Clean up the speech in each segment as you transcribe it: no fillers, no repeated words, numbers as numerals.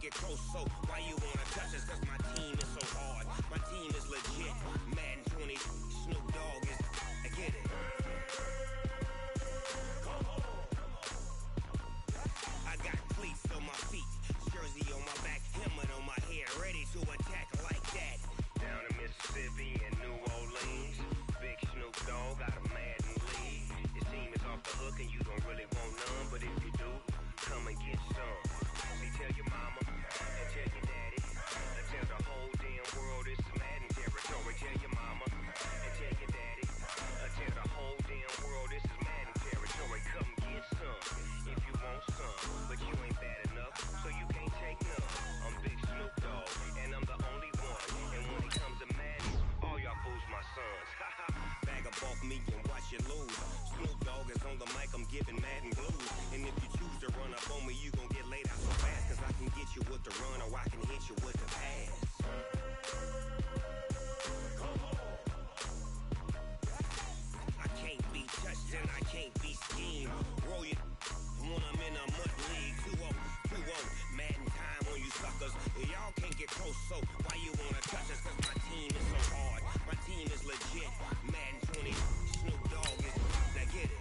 get close, so why you wanna touch us? Cause my team is so hard. My team is legit. Madden 20, Snoop Dogg is, I get it. I got cleats on my feet, jersey on my back, helmet on my head, ready to attack like that. Down in Mississippi and New Orleans, big Snoop Dogg got a Madden league. Your team is off the hook and you don't really want none, but if you do, come and get some. See, tell your mama and tell your daddy, and tell the whole damn world it's Madden territory. Tell your mama and tell your daddy, tell the whole damn world this is Madden territory. Come get some if you want some, but you ain't bad enough, so you can't take none. I'm Big Snoop Dogg, and I'm the only one. And when it comes to Madden, all y'all fools my sons. Bag up off me and watch you lose. Snoop Dogg is on the mic, I'm giving Madden blues. And if you choose to run up on me, you gon' get laid out so fast. Cause I can get you with the run or I can hit you with the pass. I can't be touched and I can't be schemed. Roll you when I'm in a mud league. 2-0, 2-0, Madden time on you suckers. Y'all can't get close, so why you wanna touch us? Cause my team is so hard. My team is legit. Madden 20, Snoop Dogg is, now get it.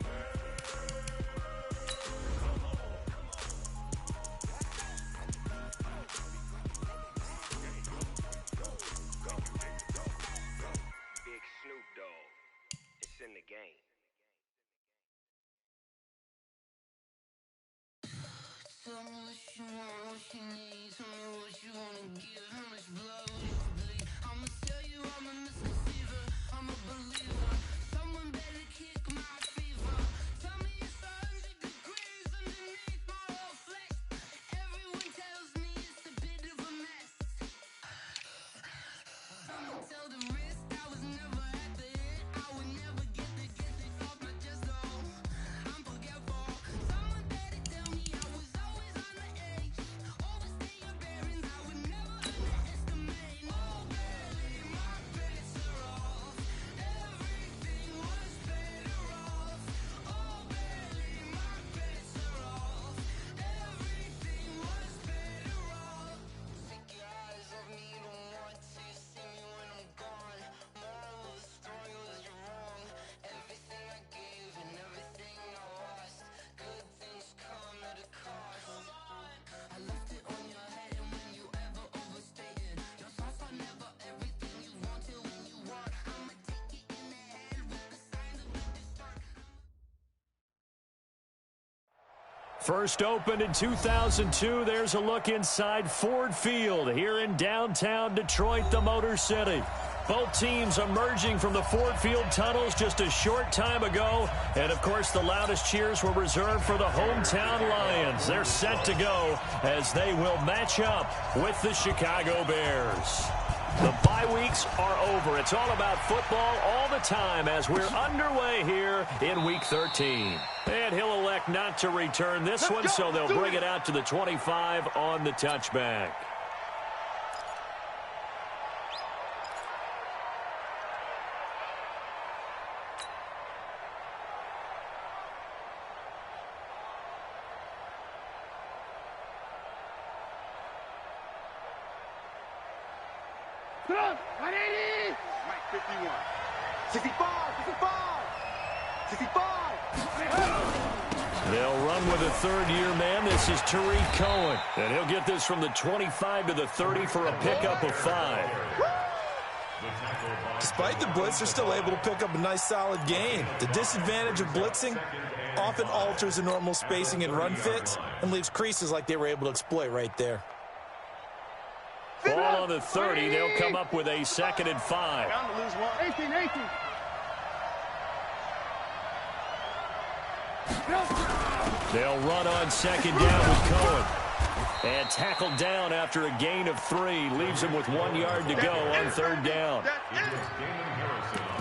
Big Snoop Dogg, it's in the game. Tell me what you want, what you need. Tell me what you wanna give. How much blood will you bleed? I'ma tell you I'm a misconceiver. I'm a believer. Someone better kick my fever. Tell me it's 100 degrees underneath my whole flesh. Everyone tells me it's a bit of a mess. I'ma tell the risk I was never at the hit. I would never get it off my chest though. I'm forgetful. Someone better tell me I was always on the edge. Overstay your bearings, I would never underestimate. Oh baby, my bets are off. Everything was better off. Oh baby, my bets are off. Everything was better off. Take your eyes off me, don't want to see me when I'm gone. Moral of the story was you're wrong. Everything I gave and everything I lost. Good things come at a cost. I left it on your head, and when you ever overstay it, your thoughts are never everything you want till when you want. I'ma take it in the head with the signs of the distort. First opened in 2002, there's a look inside Ford Field here in downtown Detroit, the Motor City. Both teams emerging from the Ford Field tunnels just a short time ago. And, of course, the loudest cheers were reserved for the hometown Lions. They're set to go as they will match up with the Chicago Bears. The bye weeks are over. It's all about football all the time as we're underway here in Week 13. And he'll elect not to return this one, so they'll bring it out to the 25 on the touchback. Put up, 180! Mike, 51. 65, 65, 65. They'll run with a third-year man. This is Tariq Cohen. And he'll get this from the 25 to the 30 for a pickup of 5. Despite the blitz, they're still able to pick up a nice, solid gain. The disadvantage of blitzing often alters the normal spacing and run fits and leaves creases like they were able to exploit right there. Ball on the 30. They'll come up with a 2nd and 5. Bound to lose one. 18, 18. They'll run on 2nd down with Cohen. And tackled down after a gain of 3. Leaves him with 1 yard to go on 3rd down.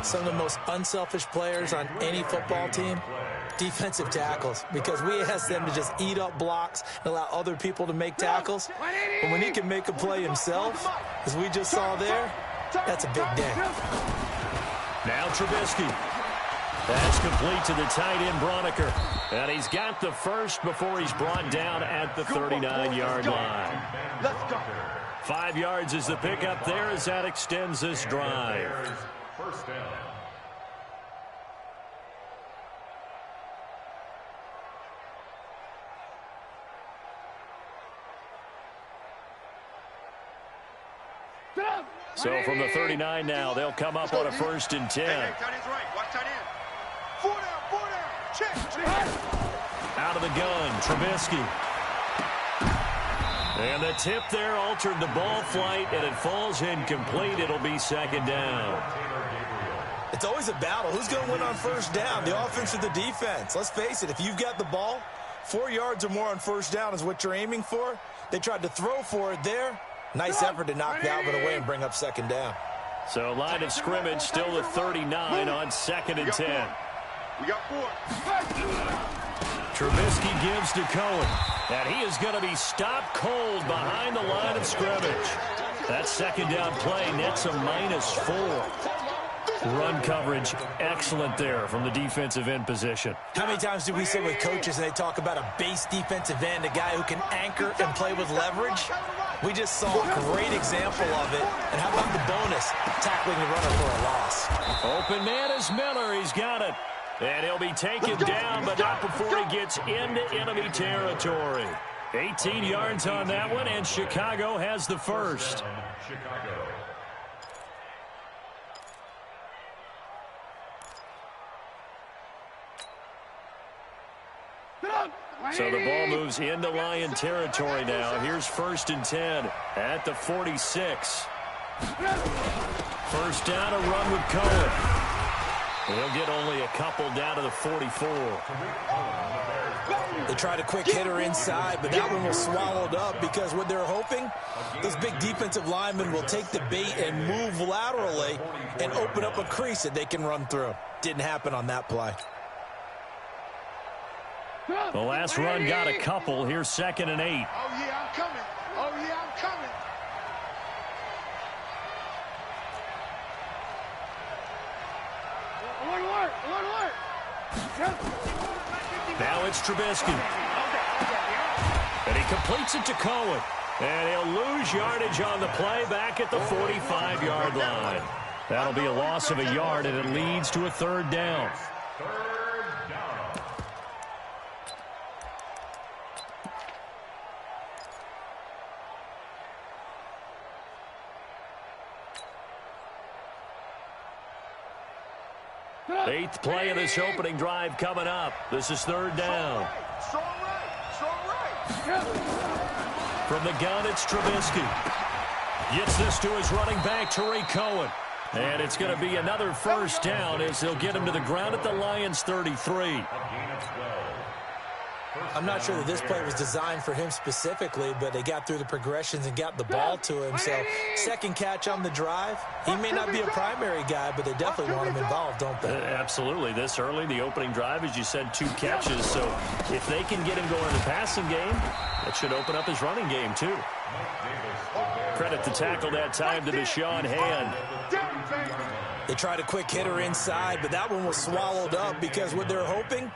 Some of the most unselfish players on any football team, defensive tackles, because we ask them to just eat up blocks and allow other people to make tackles. But when he can make a play himself, as we just saw there, that's a big day. Now Trubisky. That's complete to the tight end, Broniker. And he's got the first before he's brought down at the 39-yard line. Let's go. 5 yards is the pickup there as that extends this drive. First down. So from the 39 now, they'll come up on a 1st and 10. Hey, tight end's right. Watch tight end. 4 down. Check. Out of the gun, Trubisky. And the tip there altered the ball flight, and it falls incomplete. It'll be 2nd down. It's always a battle. Who's going to win on 1st down, the offense or the defense? Let's face it, if you've got the ball, 4 yards or more on 1st down is what you're aiming for. They tried to throw for it there. Nice effort to knock that one away and bring up 2nd down. So line of scrimmage still the 39 on 2nd and 10. We got 4. Trubisky gives to Cohen. And he is going to be stopped cold behind the line of scrimmage. That 2nd down play nets a -4. Run coverage excellent there from the defensive end position. How many times do we sit with coaches and they talk about a base defensive end, a guy who can anchor and play with leverage? We just saw a great example of it. And how about the bonus, tackling the runner for a loss? Open man is Miller. He's got it. And he'll be taken down, but not before he gets into enemy territory. 18 yards on that one, and Chicago has the first. So the ball moves into Lion territory now. Here's 1st and 10 at the 46. 1st down, a run with Cohen. He'll get only a couple down to the 44. They tried a quick hitter inside, but that one was swallowed up because what they're hoping, those big defensive linemen will take the bait and move laterally and open up a crease that they can run through. Didn't happen on that play. The last run got a couple. Here's 2nd and 8. Oh, yeah, I'm coming. Oh, yeah, I'm coming. Alert. Now it's Trubisky. And he completes it to Cohen. And he'll lose yardage on the play back at the 45-yard line. That'll be a loss of a yard, and it leads to a 3rd down. Eighth play of this opening drive coming up. This is 3rd down. Strong right. From the gun, it's Trubisky. Gets this to his running back, Tariq Cohen. And it's going to be another 1st down as they'll get him to the ground at the Lions' 33. I'm not sure that this play was designed for him specifically, but they got through the progressions and got the ball to him. So 2nd catch on the drive. He may not be a primary guy, but they definitely want him involved, don't they? Absolutely. This early, the opening drive, as you said, 2 catches. So if they can get him going in the passing game, it should open up his running game too. Credit the tackle that time to Deshaun Hand. They tried a quick hitter inside, but that one was swallowed up because what they're hoping,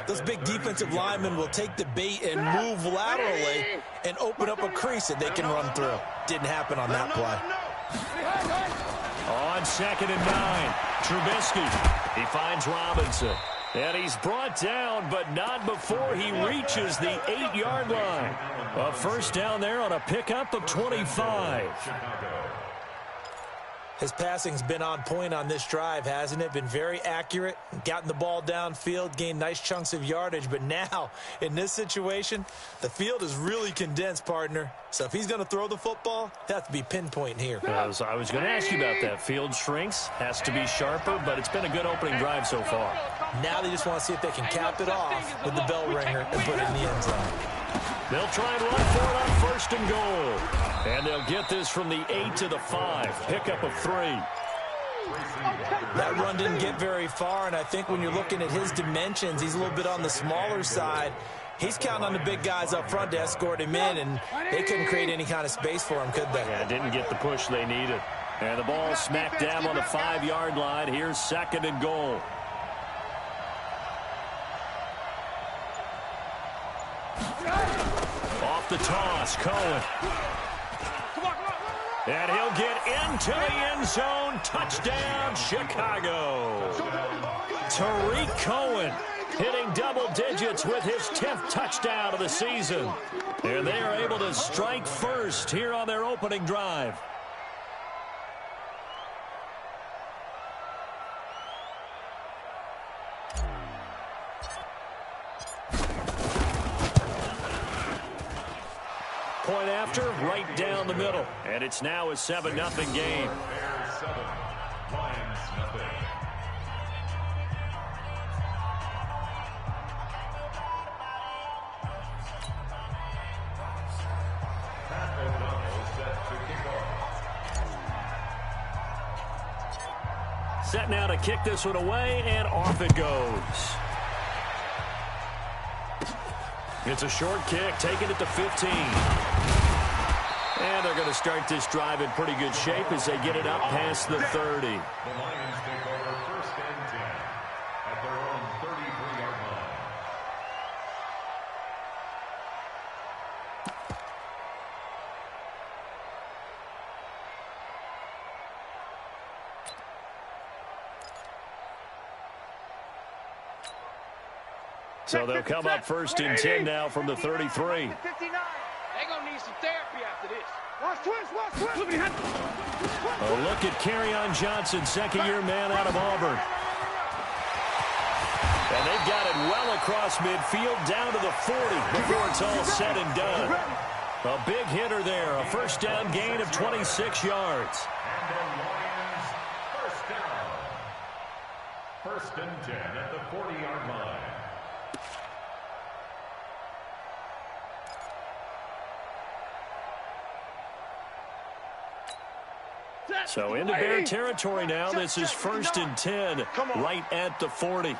those big defensive linemen will take the bait and move laterally and open up a crease that they can run through. Didn't happen on that play. On 2nd and 9, Trubisky. He finds Robinson. And he's brought down, but not before he reaches the 8-yard line. A 1st down there on a pickup of 25. His passing's been on point on this drive, hasn't it? Been very accurate, gotten the ball downfield, gained nice chunks of yardage. But now, in this situation, the field is really condensed, partner. So if he's going to throw the football, it has to be pinpoint here. I was going to ask you about that. Field shrinks, has to be sharper, but it's been a good opening drive so far. Now they just want to see if they can cap it off with the bell ringer and put it in the end zone. They'll try and run for it on 1st and goal. And they'll get this from the 8 to the 5. Pickup of 3. That run didn't get very far, and I think when you're looking at his dimensions, he's a little bit on the smaller side. He's counting on the big guys up front to escort him in, and they couldn't create any kind of space for him, could they? Yeah, didn't get the push they needed. And the ball smacked down on the 5-yard line. Here's 2nd and goal. the toss. Cohen. And he'll get into the end zone. Touchdown, Chicago. Tariq Cohen hitting double digits with his 10th touchdown of the season. And they are able to strike first here on their opening drive. Point after, right down the middle. And it's now a 7-0 game. Set now to kick this one away, and off it goes. It's a short kick, taking it to 15. And they're going to start this drive in pretty good shape as they get it up past the 30. The Lions take over first and 10 at their own 33-yard line. So they'll come up first and 10 now from the 33. They're going to need some therapy after this. Watch twist, watch twist. A look at Kerryon Johnson, second-year man out of Auburn. And they've got it well across midfield, down to the 40 before it's all said and done. A big hitter there, a first down gain of 26 yards. And the Lions first down. First and 10 at the 40-yard line. So into Bear territory now. This is first and 10, right at the 40.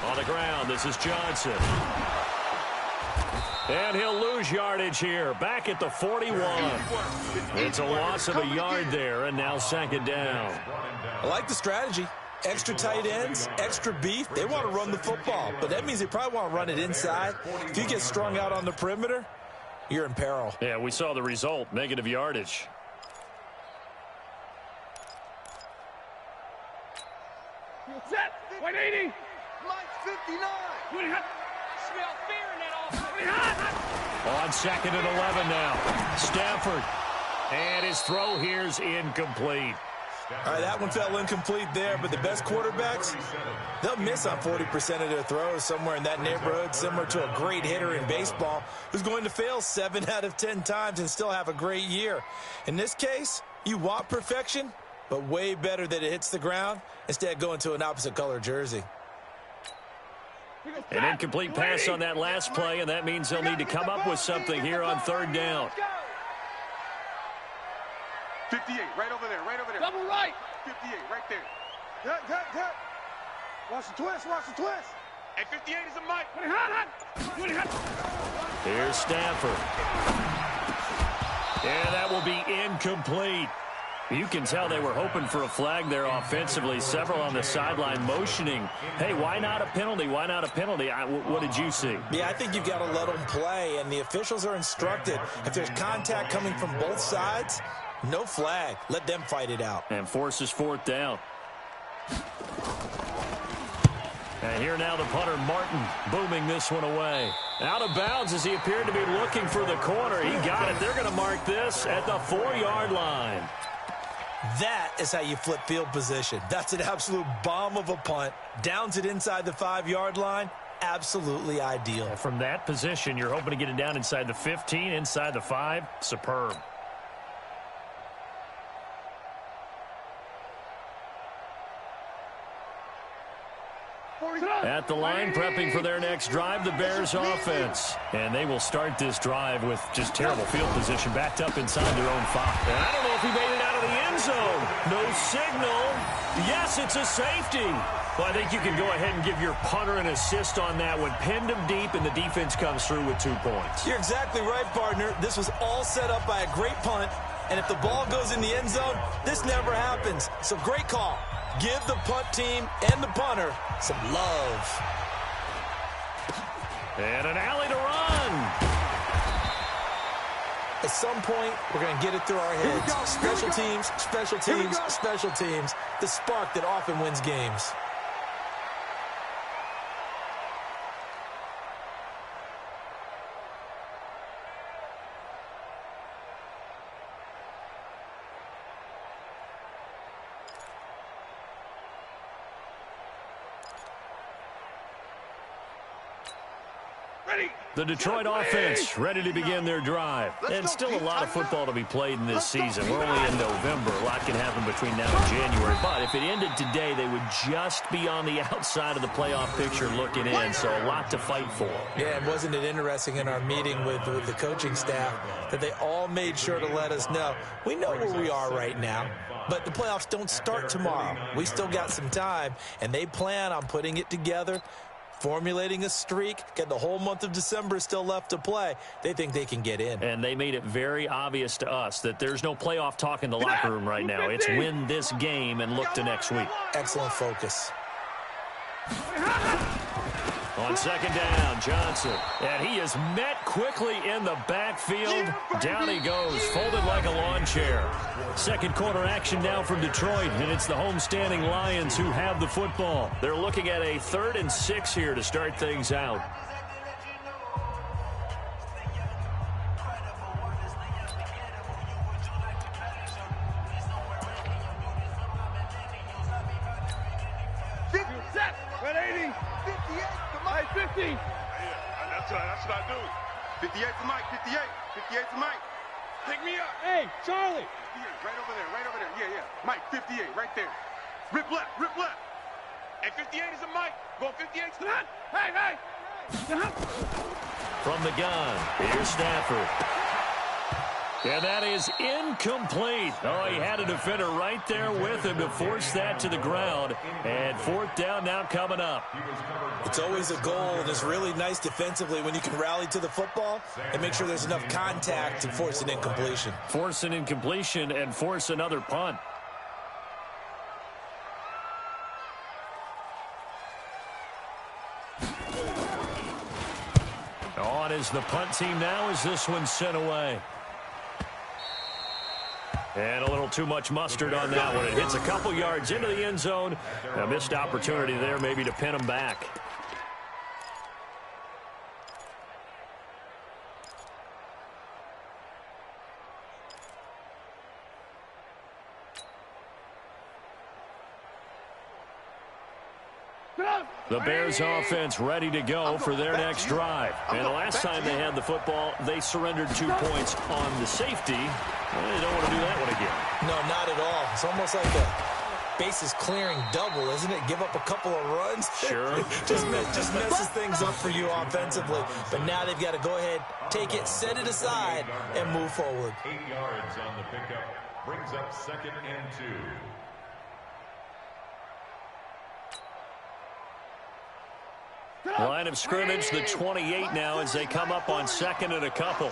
On the ground, this is Johnson. And he'll lose yardage here. Back at the 41. It's a loss of a yard there, and now second down. I like the strategy. Extra tight ends, extra beef. They want to run the football, but that means they probably want to run it inside. If you get strung out on the perimeter, you're in peril. Yeah, we saw the result, negative yardage. Set, 180. Mike's 59. Smell fear in that offense. On second and 11 now. Stafford. And his throw here's incomplete. All right, that one fell incomplete there, but the best quarterbacks, they'll miss on 40% of their throws, somewhere in that neighborhood, similar to a great hitter in baseball who's going to fail 7 out of 10 times and still have a great year. In this case, you want perfection, but way better that it hits the ground instead of going to an opposite color jersey. An incomplete pass on that last play, and that means they'll need to come up with something here on third down. 58, right over there, right over there. Double right. 58, right there. Cut. Watch the twist, watch the twist. And 58 is a Mike. Here's Stafford. And that will be incomplete. You can tell they were hoping for a flag there offensively. Several on the sideline motioning. Hey, why not a penalty? Why not a penalty? What did you see? Yeah, I think you've got to let them play, and the officials are instructed. If there's contact coming from both sides, no flag. Let them fight it out. And forces fourth down. And here now the punter, Martin, booming this one away. Out of bounds as he appeared to be looking for the corner. He got it. They're going to mark this at the 4-yard line. That is how you flip field position. That's an absolute bomb of a punt. Downs it inside the 5-yard line. Absolutely ideal. And from that position, you're hoping to get it down inside the 15, inside the 5. Superb. At the line, prepping for their next drive, the Bears offense. And they will start this drive with just terrible field position, backed up inside their own 5. And I don't know if he made it out of the end zone. No signal. Yes, it's a safety. Well, I think you can go ahead and give your punter an assist on that one. Pinned him deep, and the defense comes through with 2 points. You're exactly right, partner. This was all set up by a great punt. And if the ball goes in the end zone, this never happens. So great call. Give the punt team and the punter some love. And an alley to run. At some point, we're going to get it through our heads. Special teams, special teams, special teams. The spark that often wins games. The Detroit offense ready to begin their drive. And still a lot of football to be played in this season. We're only in November. A lot can happen between now and January. But if it ended today, they would just be on the outside of the playoff picture looking in. So a lot to fight for. Yeah, and wasn't it interesting in our meeting with the coaching staff that they all made sure to let us know, we know where we are right now, but the playoffs don't start tomorrow. We still got some time, and they plan on putting it together, formulating a streak, get the whole month of December still left to play. They think they can get in. And they made it very obvious to us that there's no playoff talk in the locker room right now. It's win this game and look to next week. Excellent focus. On second down, Johnson. And he is met quickly in the backfield. Down he goes, folded like a lawn chair. Second quarter action now from Detroit, and it's the homestanding Lions who have the football. They're looking at a 3rd and 6 here to start things out. That's what I do. 58 for Mike, 58. 58 for Mike. Pick me up. Hey, Charlie. 58, right over there, right over there. Yeah, yeah. Mike, 58, right there. Rip left, rip left. And 58 is a Mike. Go 58 to the line. Hey, hey. From the gun, here's Stafford. And that is incomplete. Oh, he had a defender right there with him to force that to the ground. And 4th down now coming up. It's always a goal, and it's really nice defensively when you can rally to the football and make sure there's enough contact to force an incompletion. Force an incompletion and force another punt. On is the punt team now as this one's sent away. And a little too much mustard on that one. It hits a couple yards into the end zone. A missed opportunity there maybe to pin them back. The Bears offense ready to go for their next drive. And the last time they had the football, they surrendered 2 points on the safety. Well, they don't want to do that one again. No, not at all. It's almost like a bases clearing double, isn't it? Give up a couple of runs. Sure. just messes things up for you offensively. But now they've got to go ahead, take it, set it aside, and move forward. 8 yards on the pickup. Brings up 2nd and 2. Line of scrimmage, the 28 now as they come up on 2nd and a couple.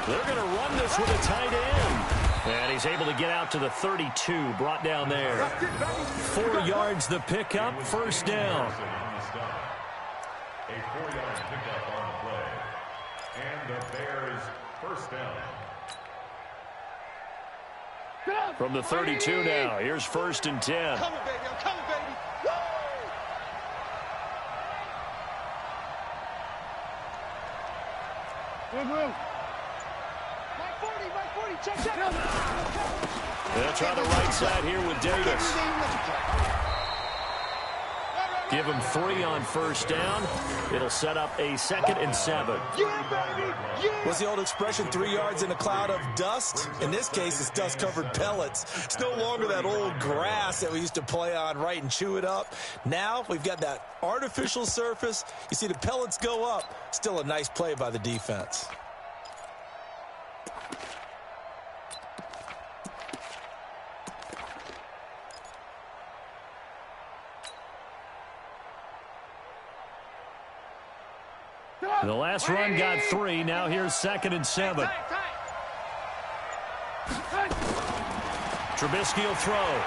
They're going to run this with a tight end. And he's able to get out to the 32, brought down there. 4 yards the pickup, 1st down. A 4-yard pickup on the play. And the Bears 1st down. From the 32 now, here's 1st and 10. I'm coming, baby. I'm coming, baby. Woo! Move. Mike 40, check. They'll try the right side here with Davis. Give him 3 on 1st down. It'll set up a 2nd and 7. Yeah, baby. Yeah. What's the old expression, 3 yards in a cloud of dust? In this case, it's dust-covered pellets. It's no longer that old grass that we used to play on, right, and chew it up. Now we've got that artificial surface. You see the pellets go up. Still a nice play by the defense. The last run got 3. Now here's 2nd and 7. Trubisky will throw.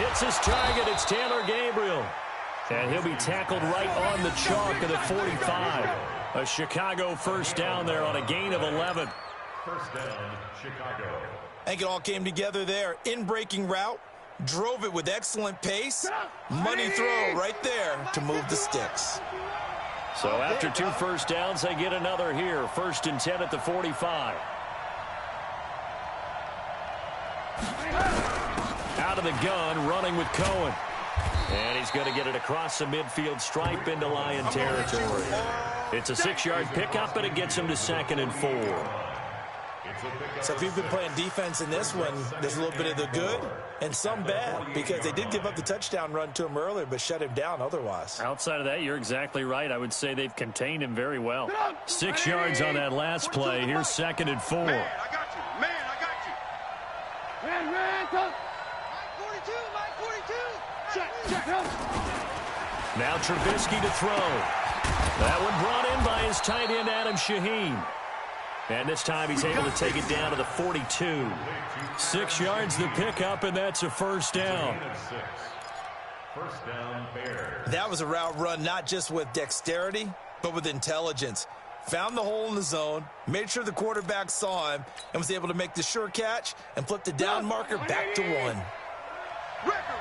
Hits his target. It's Taylor Gabriel. And he'll be tackled right on the chalk of the 45. A Chicago first down there on a gain of 11. First down, Chicago. I think it all came together there. In-breaking route, drove it with excellent pace. Money throw right there to move the sticks. So after 2 first downs, they get another here. 1st and 10 at the 45. Out of the gun, running with Cohen. And he's going to get it across the midfield stripe into Lion territory. It's a 6-yard pickup, and it gets him to 2nd and 4. So if you've been playing defense in this one, there's a little bit of the good and some bad, because they did give up the touchdown run to him earlier, but shut him down otherwise. Outside of that, you're exactly right. I would say they've contained him very well. 6 yards on that last play. Here's 2nd and 4. Man, I got you. Man, I got you. Man, Mike 42, Mike 42. Check. Now Trubisky to throw. That one brought in by his tight end, Adam Shaheen. And this time he's able to take it down to the 42. 6 yards the pickup, and that's a first down. First down, Bears. That was a route run not just with dexterity, but with intelligence. Found the hole in the zone, made sure the quarterback saw him, and was able to make the sure catch and flip the down marker back to 1. Record.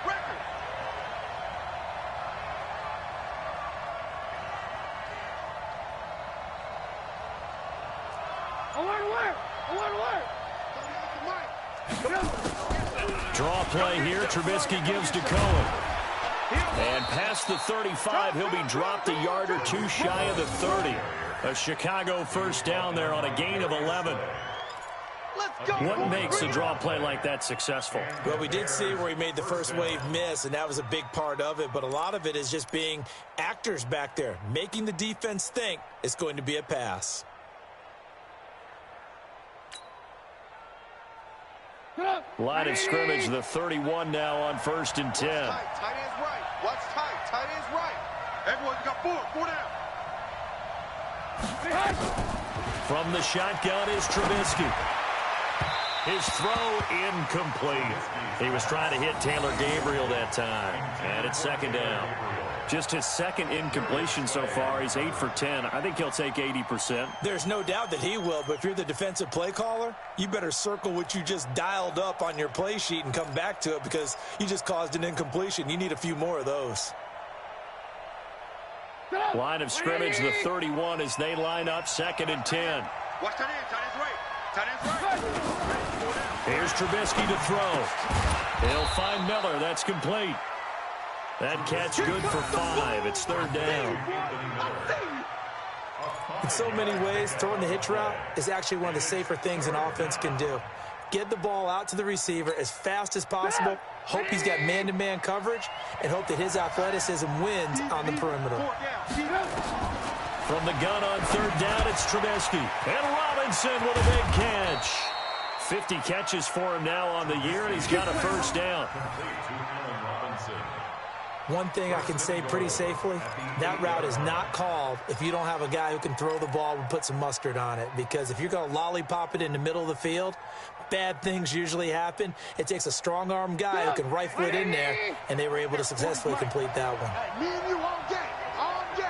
Draw play here. Trubisky gives to Cohen. And past the 35, he'll be dropped a yard or 2 shy of the 30. A Chicago first down there on a gain of 11. What makes a draw play like that successful? Well, we did see where he made the first wave miss, and that was a big part of it. But a lot of it is just being actors back there, making the defense think it's going to be a pass. Line of scrimmage, the 31 now on 1st and 10. Tight end's right. Watch tight. Tight end's right. Everyone got 4 down. From the shotgun is Trubisky. His throw incomplete. He was trying to hit Taylor Gabriel that time. And it's 2nd down. Just his 2nd incompletion so far. He's 8 for 10. I think he'll take 80%. There's no doubt that he will, but if you're the defensive play caller, you better circle what you just dialed up on your play sheet and come back to it, because you just caused an incompletion. You need a few more of those. Line of scrimmage, the 31 as they line up, 2nd and 10. Watch tight end. Tight end's right. Tight end's right. Here's Trubisky to throw. He'll find Miller. That's complete. That catch good for 5. It's 3rd down. In so many ways, throwing the hitch route is actually one of the safer things an offense can do. Get the ball out to the receiver as fast as possible, hope he's got man-to-man coverage, and hope that his athleticism wins on the perimeter. From the gun on 3rd down, it's Trubisky. And Robinson with a big catch. 50 catches for him now on the year, and he's got a first down. One thing I can say pretty safely, that route is not called if you don't have a guy who can throw the ball and put some mustard on it. Because if you're going to lollipop it in the middle of the field, bad things usually happen. It takes a strong-arm guy who can rifle it in there, and they were able to successfully complete that one. Hey, me and you all game. All game.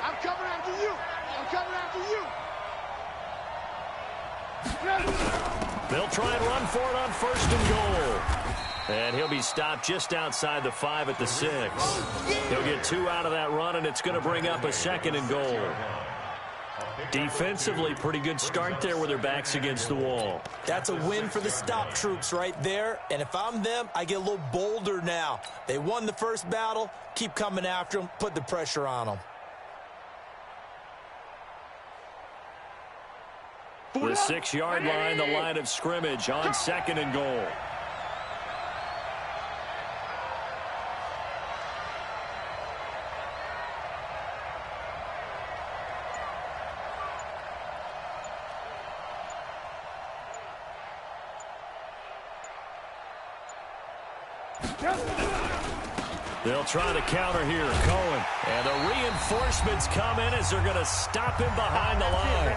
I'm coming after you. I'm coming after you. They'll try and run for it on 1st and goal. And he'll be stopped just outside the 5 at the 6. He'll get 2 out of that run, and it's going to bring up a 2nd and goal. Defensively, pretty good start there with their backs against the wall. That's a win for the stop troops right there. And if I'm them, I get a little bolder now. They won the first battle. Keep coming after them. Put the pressure on them. The 6-yard line, the line of scrimmage on 2nd and goal. They'll try to counter here, Cohen. And the reinforcements come in as they're going to stop him behind the line.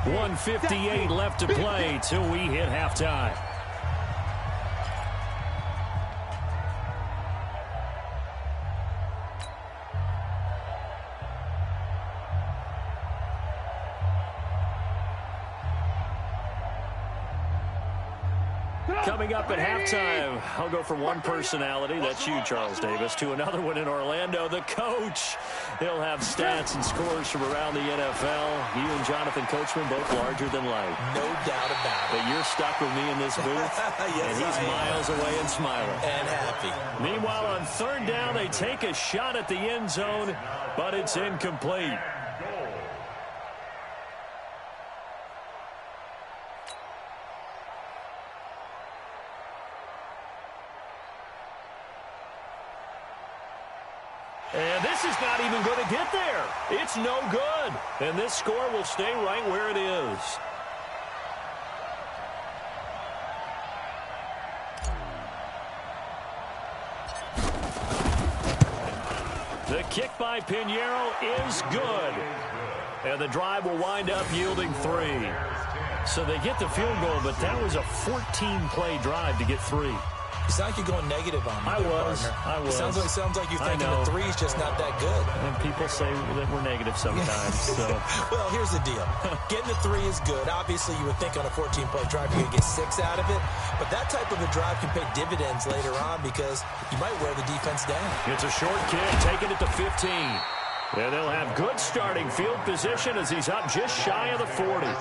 1:58 left to play till we hit halftime. Coming up at halftime, I'll go from one personality, that's you, Charles Davis, to another one in Orlando, the coach. He'll have stats and scores from around the NFL. You and Jonathan Coachman, both larger than life. No doubt about it. But you're stuck with me in this booth, yes, and he's miles away and smiling. And happy. Meanwhile, on third down, they take a shot at the end zone, but it's incomplete. And this is not even going to get there. It's no good. And this score will stay right where it is. The kick by Pinheiro is good. And the drive will wind up yielding 3. So they get the field goal, but that was a 14-play drive to get 3. You sound like you're going negative on me. I was. Sounds like you're thinking the 3's just not that good. And people say that we're negative sometimes. So. Well, here's the deal. Getting the 3 is good. Obviously, you would think on a 14-play drive you're going to get 6 out of it. But that type of a drive can pay dividends later on because you might wear the defense down. It's a short kick, taking it to 15. And they'll have good starting field position as he's up just shy of the 40.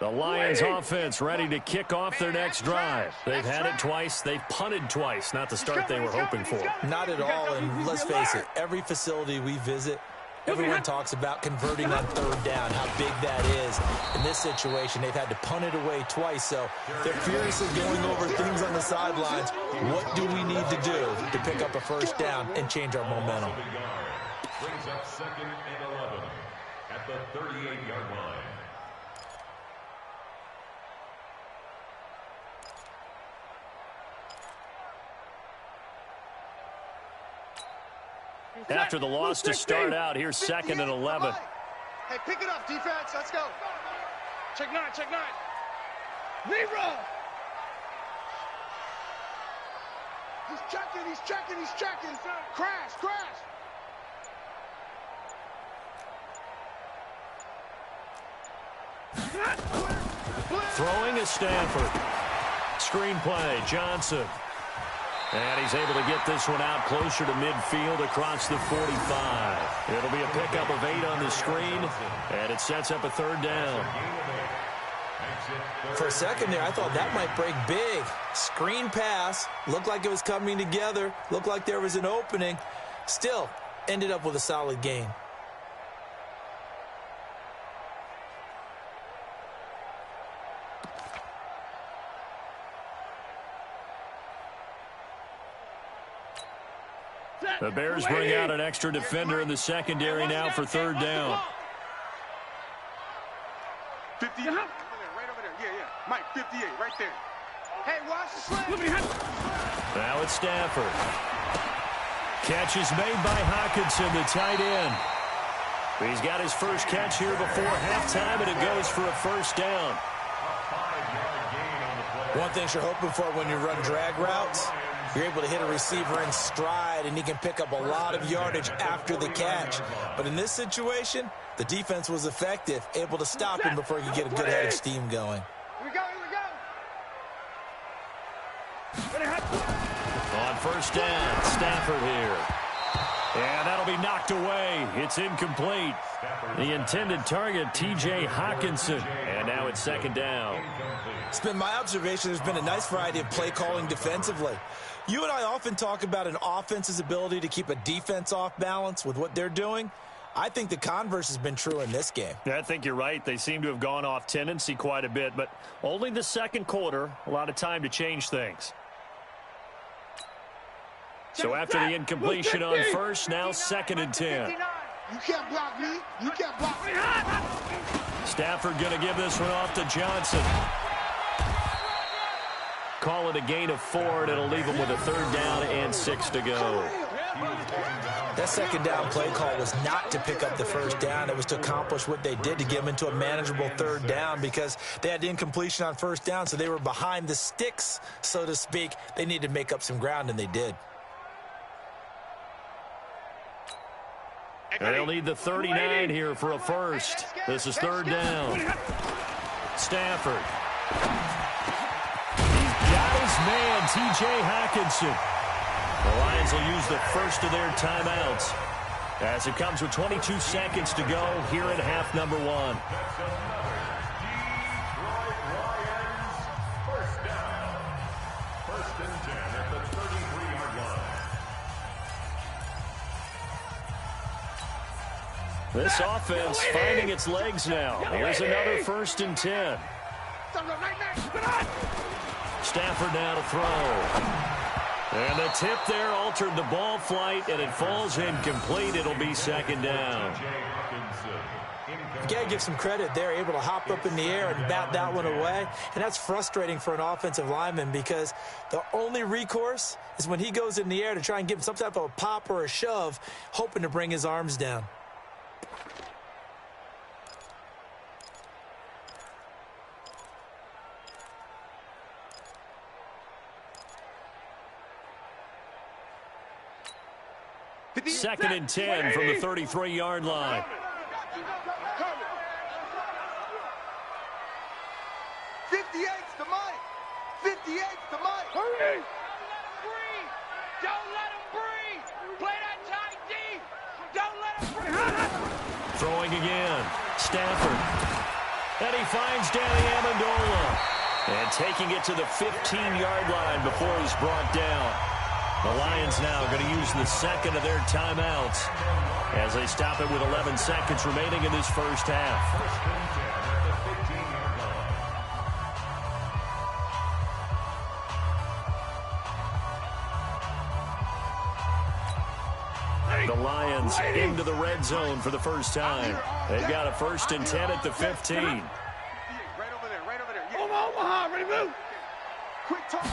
The Lions offense ready to kick off their next drive. They've had it twice. They've punted twice. Not the start they were hoping for. Not at all, and let's face it, every facility we visit, everyone talks about converting on third down, how big that is. In this situation, they've had to punt it away twice, so they're furiously going over things on the sidelines. What do we need to do to pick up a first down and change our momentum? Brings up 2nd and 11 at the 38-yard line. After the loss to start out, here's 2nd and 11. Hey, pick it up, defense. Let's go. Check 9, check 9. Libra! He's checking. Crash. Throwing is Stanford. Screenplay, Johnson. And he's able to get this one out closer to midfield across the 45. It'll be a pickup of 8 on the screen, and it sets up a third down. For a second there, I thought that might break big. Screen pass, looked like it was coming together, looked like there was an opening. Still, ended up with a solid gain. The Bears bring out an extra defender in the secondary now for third down. 58, right over there. Yeah. Mike, 58, right there. Hey, watch the slant. Now it's Stanford. Catch is made by Hawkinson, the tight end. He's got his first catch here before halftime, and it goes for a first down. One thing you're hoping for when you run drag routes, you're able to hit a receiver in stride, and he can pick up a lot of yardage after the catch. But in this situation, the defense was effective, able to stop him before he could get a good head of steam going. Here we go. On first down, Stafford here. And that'll be knocked away. It's incomplete. The intended target, T.J. Hawkinson. And now it's second down. It's been my observation there's been a nice variety of play calling defensively. You and I often talk about an offense's ability to keep a defense off balance with what they're doing. I think the converse has been true in this game. Yeah, I think you're right. They seem to have gone off tendency quite a bit, but only the second quarter, a lot of time to change things. So after the incompletion on first, now 2nd and 10. You can't block me. Stafford going to give this one off to Johnson. Call it a gain of 4, and it'll leave him with a third down and 6 to go. That second down play call was not to pick up the first down. It was to accomplish what they did, to get them into a manageable third down, because they had incompletion on first down, so they were behind the sticks, so to speak. They needed to make up some ground, and they did. They'll need the 39 here for a first. This is third down. Stafford. He's got his man, T.J. Hockenson. The Lions will use the first of their timeouts as it comes with 22 seconds to go here in half number 1. First down. First and 10 at the 33-yard line. This offense finding its legs now. Here's another first and 10. Stafford now to throw. And the tip there altered the ball flight, and it falls incomplete. It'll be second down. You got to give some credit. They're able to hop up in the air and bat that one away. And that's frustrating for an offensive lineman, because the only recourse is when he goes in the air to try and give him some type of a pop or a shove, hoping to bring his arms down. Second and 10 from the 33-yard line. 58's the Mike. 58's the Mike. Hurry! Don't let him breathe. Play that tight deep. Don't let him breathe. Throwing again. Stafford. And he finds Danny Amendola. And taking it to the 15-yard line before he's brought down. The Lions now going to use the second of their timeouts as they stop it with 11 seconds remaining in this first half. The Lions into the red zone for the first time. They've got a first and 10 at the 15. Right over there, right over there. Omaha, ready to move. Quick talk.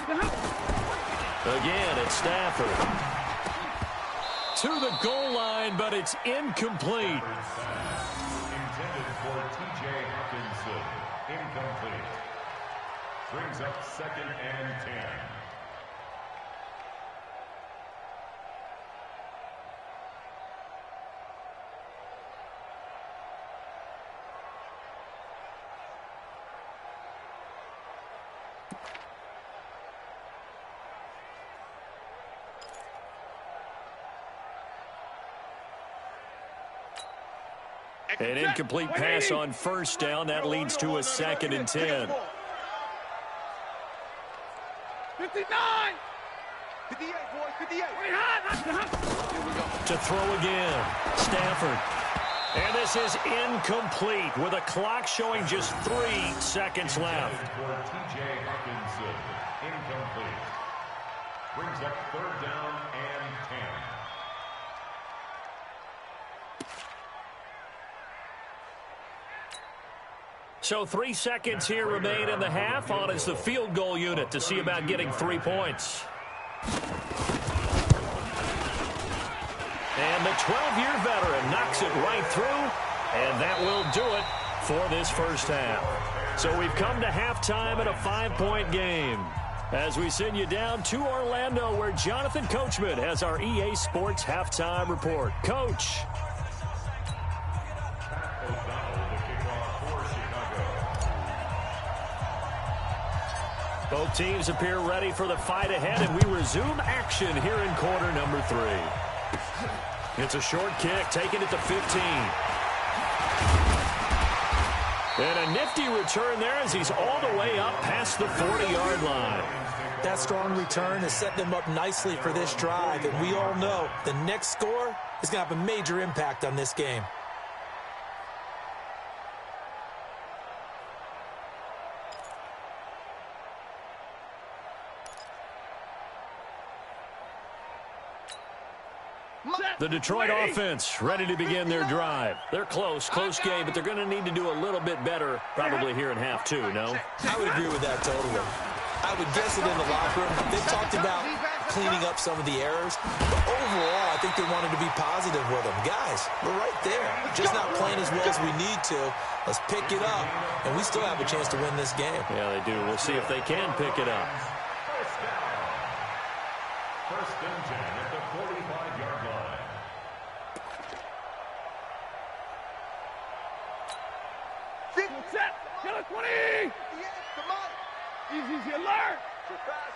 Again, it's Stafford. To the goal line, but it's incomplete. Intended for T.J. Hockenson. Incomplete. Brings up second and 10. An incomplete pass on first down. That leads to a second and 10. 59! 58, boys, 58. To throw again. Stafford. And this is incomplete with a clock showing just 3 seconds left. For T.J. Hockenson. Incomplete. Brings up third down and 10. So 3 seconds here remain in the half. On is the field goal unit to see about getting 3 points. And the 12-year veteran knocks it right through, and that will do it for this first half. So we've come to halftime in a 5-point game. As we send you down to Orlando, where Jonathan Coachman has our EA Sports halftime report. Coach. Both teams appear ready for the fight ahead, and we resume action here in quarter number 3. It's a short kick, taking it to 15. And a nifty return there as he's all the way up past the 40-yard line. That strong return has set them up nicely for this drive, and we all know the next score is going to have a major impact on this game. The Detroit offense ready to begin their drive. They're close game, but they're going to need to do a little bit better probably here in half 2, no? I would agree with that totally. I would guess it in the locker room. They've talked about cleaning up some of the errors, but overall, I think they wanted to be positive with him. Guys, we're right there. Just not playing as well as we need to. Let's pick it up, and we still have a chance to win this game. Yeah, they do. We'll see if they can pick it up. First down. First and 10 at the 45-yard line. Set. Kill it, 20. Come on. Easy, alert.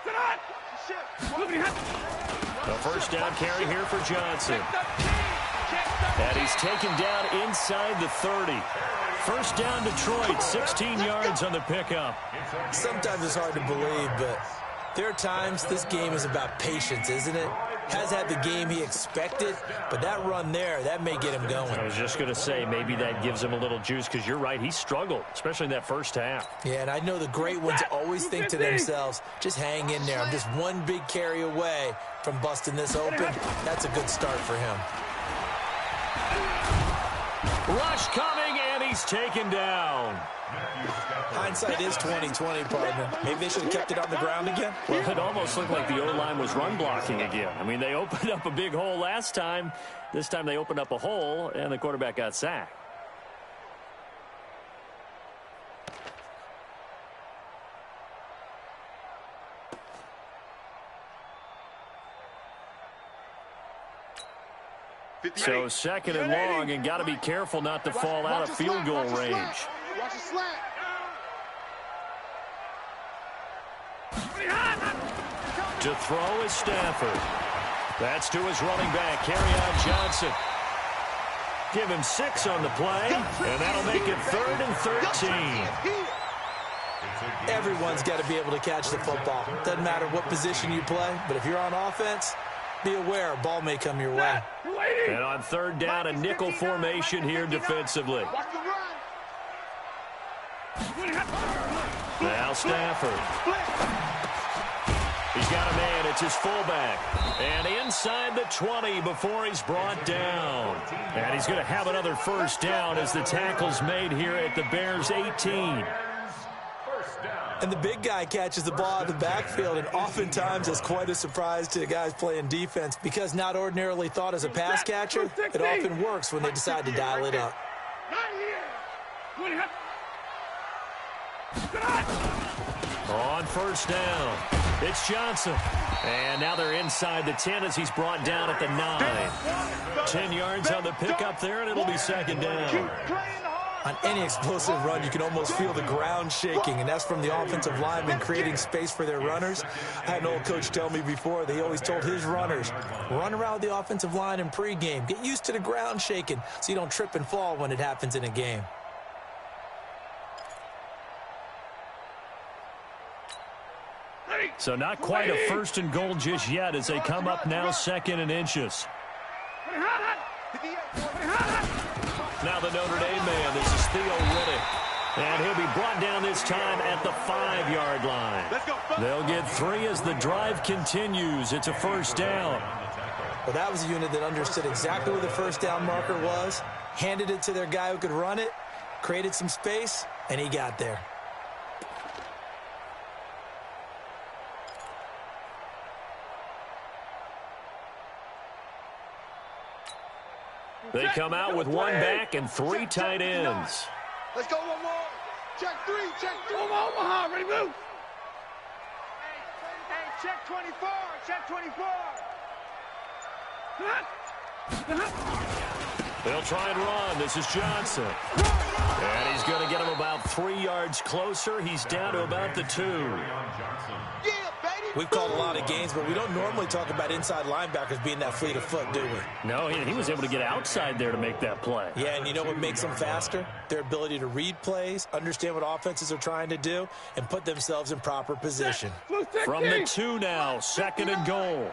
Sit on. A first down carry here for Johnson. And he's taken down inside the 30. First down Detroit, 16 yards on the pickup. Sometimes it's hard to believe, but there are times this game is about patience, isn't it? Has had the game he expected, but that run there, that may get him going. I was just going to say, maybe that gives him a little juice, because you're right, he struggled, especially in that first half. Yeah, and I know the great ones always think to themselves, just hang in there. I'm just one big carry away from busting this open. That's a good start for him. Rush coming, and he's taken down. Hindsight is 20/20, partner. Maybe they should have kept it on the ground again. Well, it almost looked like the O-line was run blocking again. I mean, they opened up a big hole last time. This time they opened up a hole, and the quarterback got sacked. So second and long, and got to be careful not to fall out of field goal range. Watch the slant. To throw is Stafford. That's to his running back, Kerryon Johnson. Give him 6 on the play, and that'll make it 3rd and 13. Everyone's got to be able to catch the football. Doesn't matter what position you play, but if you're on offense, be aware a ball may come your way. And on 3rd down, a nickel formation here defensively. Now Stafford. He's got a man. It's his fullback. And inside the 20 before he's brought down. And he's going to have another first down as the tackle's made here at the Bears' 18. And the big guy catches the ball out of the backfield, and oftentimes it's quite a surprise to the guys playing defense because not ordinarily thought as a pass catcher, it often works when they decide to dial it up. On first down, it's Johnson. And now they're inside the 10 as he's brought down at the 9. 10 yards on the pickup there, and it'll be second down. On any explosive run, you can almost feel the ground shaking, and that's from the offensive linemen creating space for their runners. I had an old coach tell me before, they always told his runners, run around the offensive line in pregame. Get used to the ground shaking so you don't trip and fall when it happens in a game. So not quite a 1st and goal just yet as they come up now 2nd and inches. Now the Notre Dame man, this is Theo Riddick. And he'll be brought down this time at the 5-yard line. They'll get 3 as the drive continues. It's a first down. Well, that was a unit that understood exactly where the first down marker was, handed it to their guy who could run it, created some space, and he got there. They come out with 1 back and 3 tight ends. Let's go one more. Check 3, check 3. Omaha, ready, move. Hey, check 24, check 24. They'll try and run. This is Johnson. And he's going to get him about 3 yards closer. He's down to about the 2. We've called a lot of games, but we don't normally talk about inside linebackers being that fleet of foot, do we? No, he was able to get outside there to make that play. Yeah, and you know what makes them faster? Their ability to read plays, understand what offenses are trying to do, and put themselves in proper position. From the 2 now, 2nd and goal.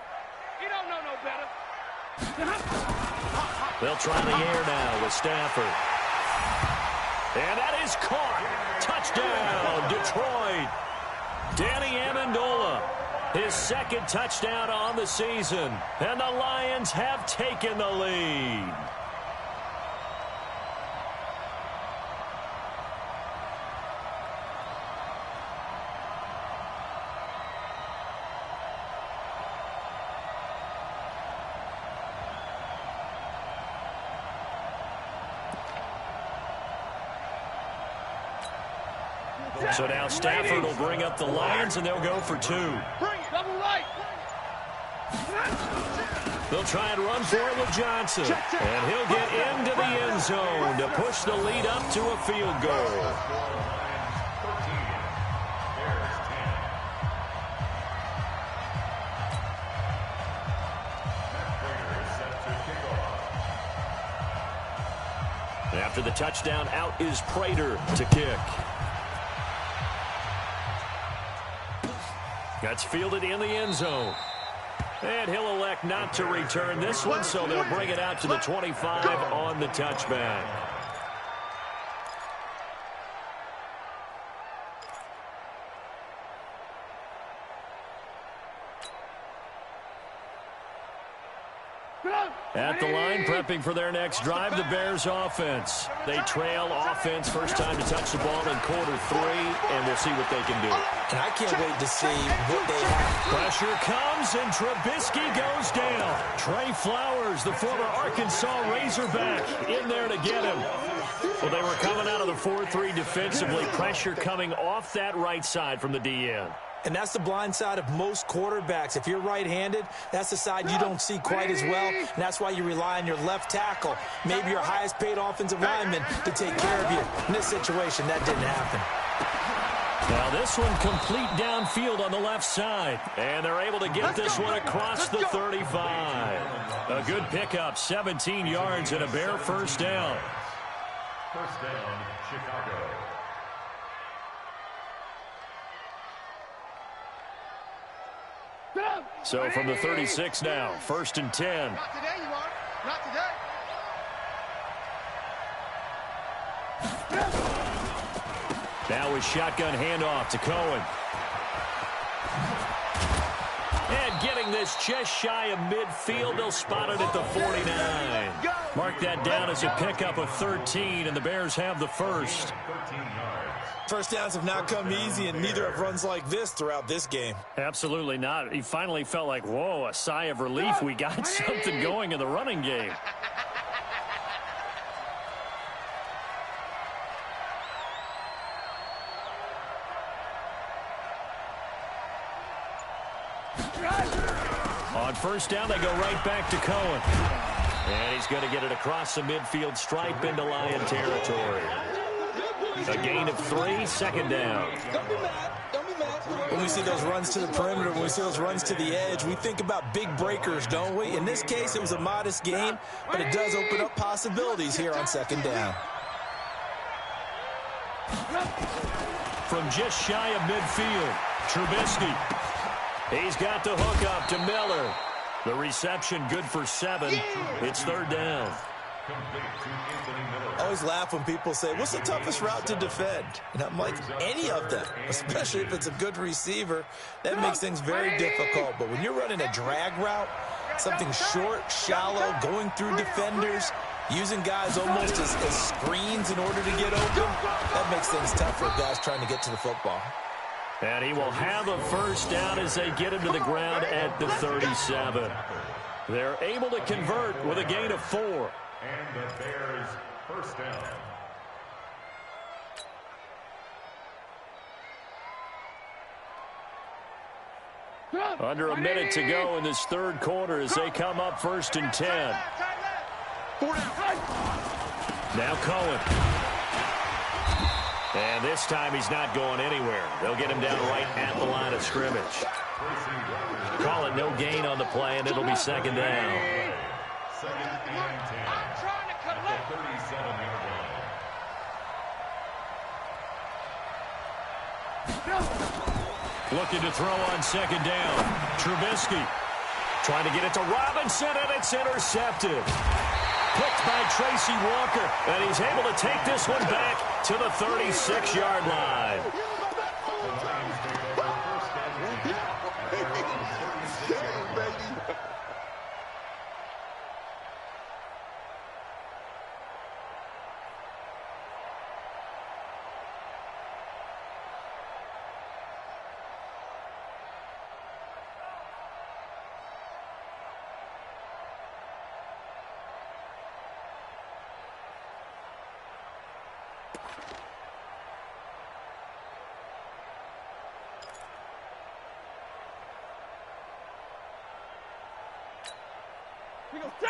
You don't know no better. They'll try the air now with Stafford. And that is caught. Touchdown, Detroit. Danny Amendola, his 2nd touchdown on the season. And the Lions have taken the lead. So now Stafford will bring up the Lions, and they'll go for 2. Double right. They'll try and run for it with Johnson. And he'll get into the end zone to push the lead up to a field goal. After the touchdown, out is Prater to kick. That's fielded in the end zone. And he'll elect not to return this one, so they'll bring it out to the 25 on the touchback. At the line, prepping for their next drive, the Bears offense. They trail offense, first time to touch the ball in quarter 3, and we'll see what they can do. And I can't wait to see what they have. Pressure comes, and Trubisky goes down. Trey Flowers, the former Arkansas Razorback, in there to get him. Well, they were coming out of the 4-3 defensively. Pressure coming off that right side from the DN. And that's the blind side of most quarterbacks. If you're right-handed, that's the side you don't see quite as well. And that's why you rely on your left tackle, maybe your highest-paid offensive lineman, to take care of you. In this situation, that didn't happen. Now this one complete downfield on the left side. And they're able to get this one across the 35. A good pickup, 17 yards and a Bear first down. First down, Chicago. So from the 36 now, 1st and 10. Not today, you are. Not today. Now with shotgun handoff to Cohen. And getting this just shy of midfield, they'll spot it at the 49. Mark that down as a pickup of 13, and the Bears have the first. 13 yards. First downs have not come easy, and neither have runs like this throughout this game. Absolutely not. He finally felt like, whoa, a sigh of relief. We got something going in the running game. On first down, they go right back to Cohen. And he's going to get it across the midfield stripe into Lion territory. A gain of 3, second down. Don't be mad. Don't be mad. When we see those runs to the perimeter, when we see those runs to the edge, we think about big breakers, don't we? In this case, it was a modest gain, but it does open up possibilities here on second down. From just shy of midfield, Trubisky. He's got the hook up to Miller. The reception good for 7. It's third down. I always laugh when people say, what's the toughest route to defend? And I'm like, any of them, especially if it's a good receiver. That makes things very difficult. But when you're running a drag route, something short, shallow, going through defenders, using guys almost as screens in order to get open, that makes things tough for guys trying to get to the football. And he will have a first down as they get him to the ground at the 37. They're able to convert with a gain of 4. And the Bears first down. Under a minute to go in this third quarter as they come up 1st and 10. Now Cohen. And this time he's not going anywhere. They'll get him down right at the line of scrimmage. Call it no gain on the play, and it'll be second down. Second and 10. At the 37-yard line. Looking to throw on second down. Trubisky trying to get it to Robinson, and it's intercepted. Picked by Tracy Walker, and he's able to take this one back to the 36-yard line.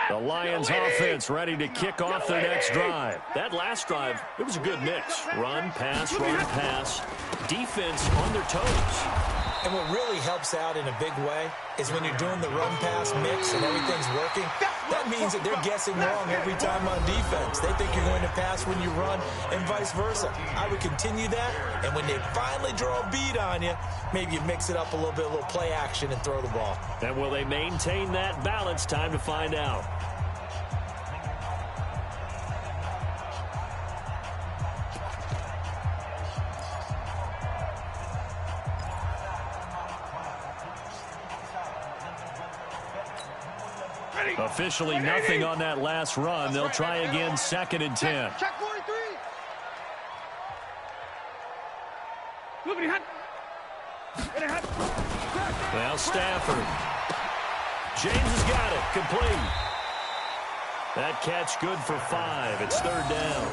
The Lions offense ready to kick off their next drive. That last drive, it was a good mix. Run, pass, defense on their toes. And what really helps out in a big way is when you're doing the run-pass mix and everything's working, that means that they're guessing wrong every time on defense. They think you're going to pass when you run and vice versa. I would continue that, and when they finally draw a bead on you, maybe you mix it up a little bit, a little play action, and throw the ball. And will they maintain that balance? Time to find out. Officially nothing on that last run. They'll try again, 2nd and 10. Check 43. Now Stafford. James has got it. Complete. That catch good for 5. It's 3rd down.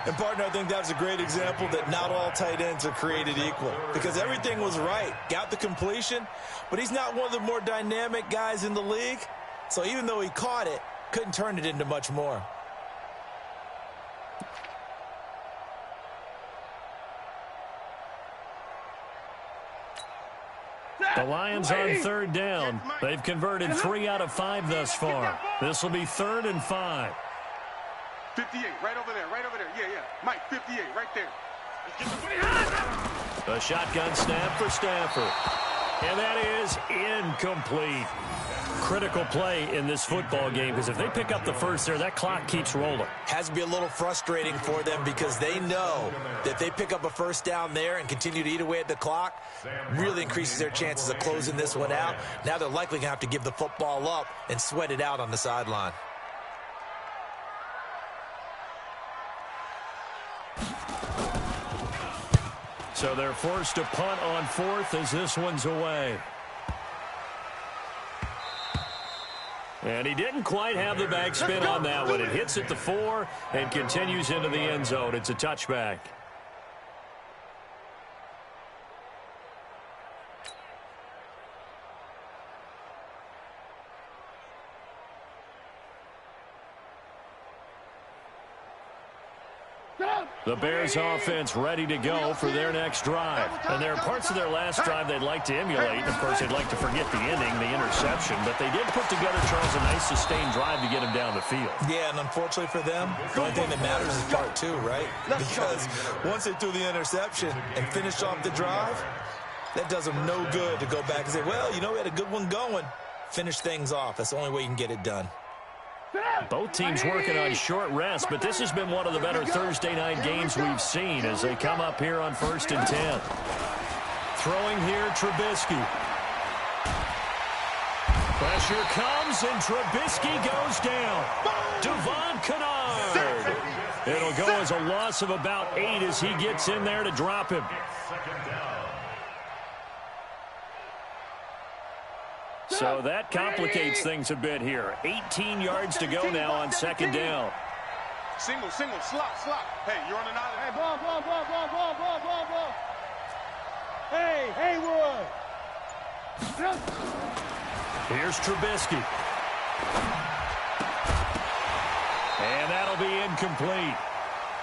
And, partner, I think that was a great example that not all tight ends are created equal because everything was right. Got the completion, but he's not one of the more dynamic guys in the league. So even though he caught it, couldn't turn it into much more. The Lions on 3rd down. They've converted 3 out of 5 thus far. This will be 3rd and 5. 58, right over there, right over there. Yeah. Mike, 58, right there. A shotgun snap for Stafford. And that is incomplete. Critical play in this football game because if they pick up the first there, that clock keeps rolling. Has to be a little frustrating for them because they know that if they pick up a first down there and continue to eat away at the clock, really increases their chances of closing this one out. Now they're likely going to have to give the football up and sweat it out on the sideline. So they're forced to punt on 4th as this one's away. And he didn't quite have the backspin on that one. It hits at the 4 and continues into the end zone. It's a touchback. The Bears offense ready to go for their next drive. And there are parts of their last drive they'd like to emulate. Of course, they'd like to forget the ending, the interception. But they did put together, Charles, a nice sustained drive to get him down the field. Yeah, and unfortunately for them, the only thing that matters is part 2, right? Because once they threw the interception and finished off the drive, that does them no good to go back and say, well, you know, we had a good one going. Finish things off. That's the only way you can get it done. Both teams working on short rest, but this has been one of the better Thursday night games we've seen as they come up here on 1st and 10. Throwing here, Trubisky. Pressure comes, and Trubisky goes down. Devon Kennard. It'll go as a loss of about 8 as he gets in there to drop him. So that complicates things a bit here. 18 yards to go now on 2nd down. Single, slot. Hey, you're on an island. Hey, ball. Hey, Haywood. Here's Trubisky. And that'll be incomplete.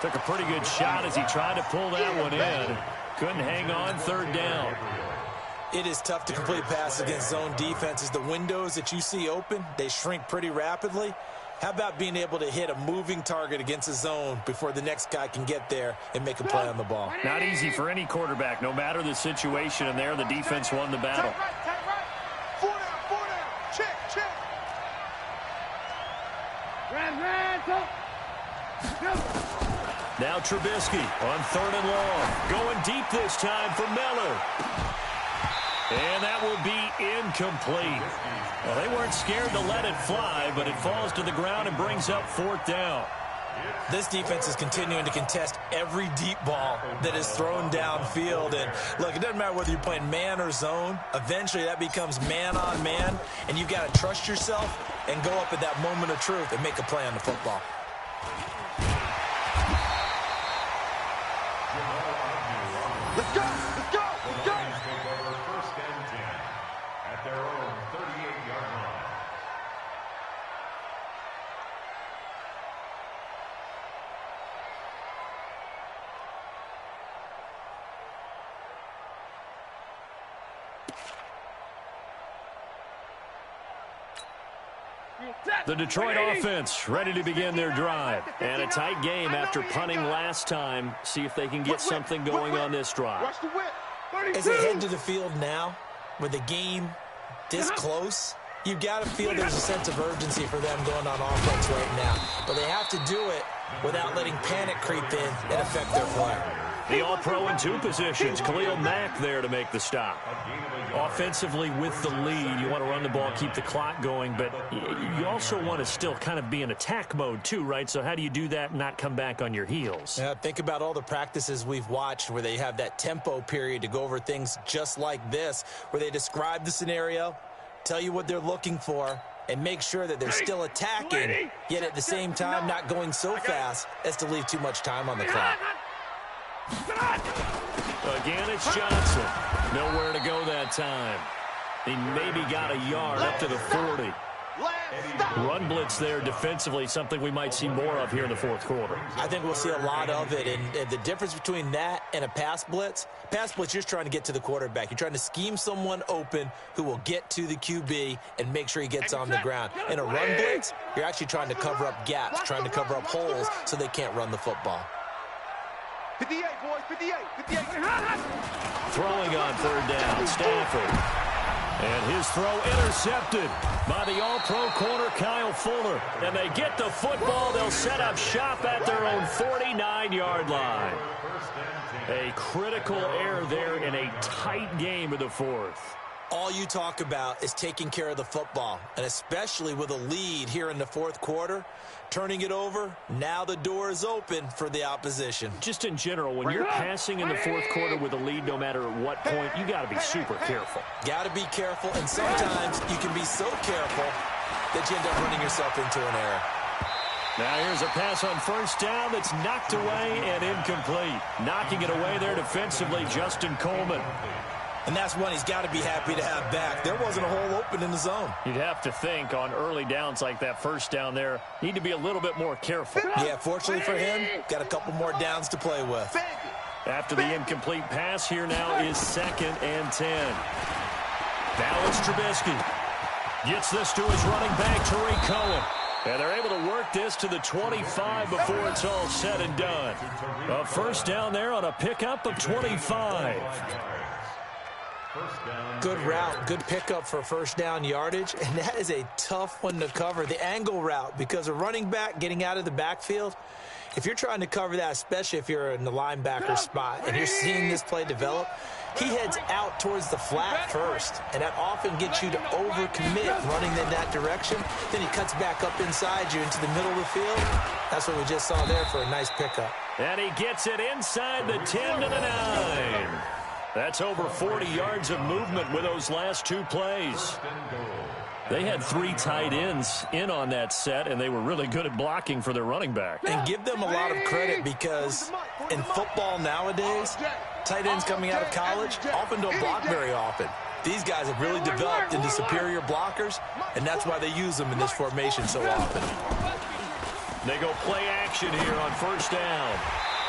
Took a pretty good shot as he tried to pull that one in. Couldn't hang on, 3rd down. It is tough to complete passes against zone defenses. The windows that you see open, they shrink pretty rapidly. How about being able to hit a moving target against a zone before the next guy can get there and make a play on the ball? Not easy for any quarterback, no matter the situation, and there the defense won the battle. Tight right. 4 down. Check. Now Trubisky on 3rd and long. Going deep this time for Miller. And that will be incomplete. Well, they weren't scared to let it fly, but it falls to the ground and brings up 4th down. This defense is continuing to contest every deep ball that is thrown downfield. And, look, it doesn't matter whether you're playing man or zone. Eventually, that becomes man on man, and you've got to trust yourself and go up at that moment of truth and make a play on the football. Let's go. First and 10 at their own 38-yard line. The Detroit offense ready to begin their drive. And a tight game after punting last time. See if they can get something going on this drive. As they head to the field now, with the game this close, you've got to feel there's a sense of urgency for them going on offense right now. But they have to do it without letting panic creep in and affect their play. The All-Pro in two positions. Khalil Mack there to make the stop. Offensively with the lead, you want to run the ball, keep the clock going, but you also want to still kind of be in attack mode too, right? So how do you do that and not come back on your heels? Yeah, think about all the practices we've watched where they have that tempo period to go over things just like this, where they describe the scenario, tell you what they're looking for, and make sure that they're still attacking, yet at the same time not going so fast as to leave too much time on the clock. Again, it's Johnson. Nowhere to go that time. He maybe got a yard up to the 40. Run blitz there defensively, something we might see more of here in the fourth quarter. I think we'll see a lot of it, and the difference between that and a pass blitz, you're just trying to get to the quarterback. You're trying to scheme someone open who will get to the QB and make sure he gets on the ground. In a run blitz, you're actually trying to cover up gaps, trying to cover up holes so they can't run the football. 58, boys, 58, 58. Throwing on third down, Stafford. And his throw intercepted by the All-Pro corner, Kyle Fuller. And they get the football. They'll set up shop at their own 49-yard line. A critical error there in a tight game of the fourth. All you talk about is taking care of the football, and especially with a lead here in the fourth quarter, turning it over, now the door is open for the opposition. Just in general, when you're passing in the fourth quarter with a lead, no matter at what point, you got to be super careful. Got to be careful, and sometimes you can be so careful that you end up running yourself into an error. Now here's a pass on first down that's knocked away and incomplete. Knocking it away there defensively, Justin Coleman. And that's one he's got to be happy to have back. There wasn't a hole open in the zone. You'd have to think on early downs like that first down there, need to be a little bit more careful. Yeah, fortunately for him, got a couple more downs to play with. After the incomplete pass, here now is 2nd and 10. Now it's Trubisky. Gets this to his running back, Tariq Cohen. And they're able to work this to the 25 before it's all said and done. A first down there on a pickup of 25. Good route, good pickup for first down yardage, and that is a tough one to cover, the angle route, because a running back getting out of the backfield, if you're trying to cover that, especially if you're in the linebacker spot and you're seeing this play develop, he heads out towards the flat first, and that often gets you to overcommit running in that direction. Then he cuts back up inside you into the middle of the field. That's what we just saw there for a nice pickup. And he gets it inside the 10 to the 9. That's over 40 yards of movement with those last two plays. They had 3 tight ends in on that set, and they were really good at blocking for their running back. And give them a lot of credit because in football nowadays, tight ends coming out of college often don't block very often. These guys have really developed into superior blockers, and that's why they use them in this formation so often. They go play action here on first down.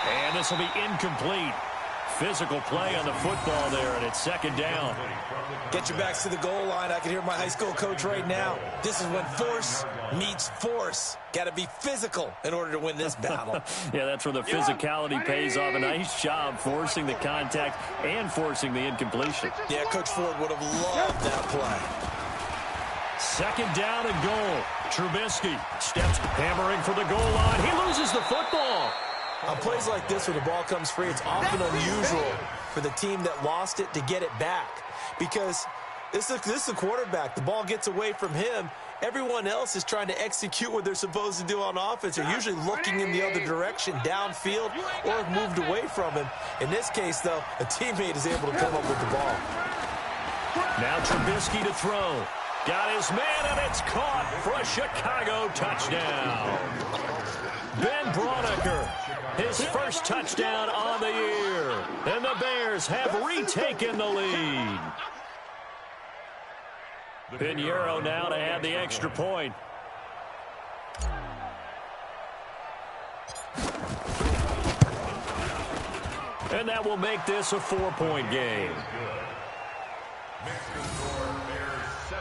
And this will be incomplete. Physical play on the football there, and it's 2nd down. Get your backs to the goal line. I can hear my high school coach right now. This is when force meets force. Got to be physical in order to win this battle. Yeah, that's where the physicality pays off. A nice job forcing the contact and forcing the incompletion. Yeah, Coach Ford would have loved that play. 2nd down and goal. Trubisky steps hammering for the goal line. He loses the football. On plays like this where the ball comes free, it's often unusual for the team that lost it to get it back because this is a quarterback. The ball gets away from him. Everyone else is trying to execute what they're supposed to do on offense. They're usually looking in the other direction, downfield, or have moved away from him. In this case, though, a teammate is able to come up with the ball. Now Trubisky to throw. Got his man, and it's caught for a Chicago touchdown. Ben Braunecker, his first touchdown on the year. And the Bears have retaken the lead. Pinheiro now to add the extra point. And that will make this a 4-point game. Makes the score Bears 17,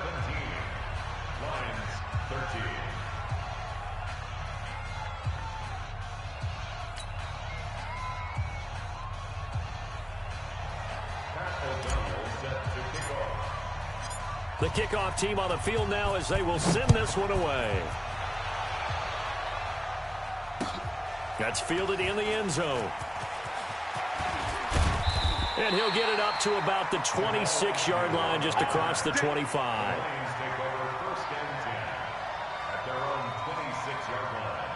Lions 13. The kickoff team on the field now as they will send this one away. That's fielded in the end zone. And he'll get it up to about the 26-yard line, just across the 25. The Lions take over 1st and 10 at their own 26-yard line.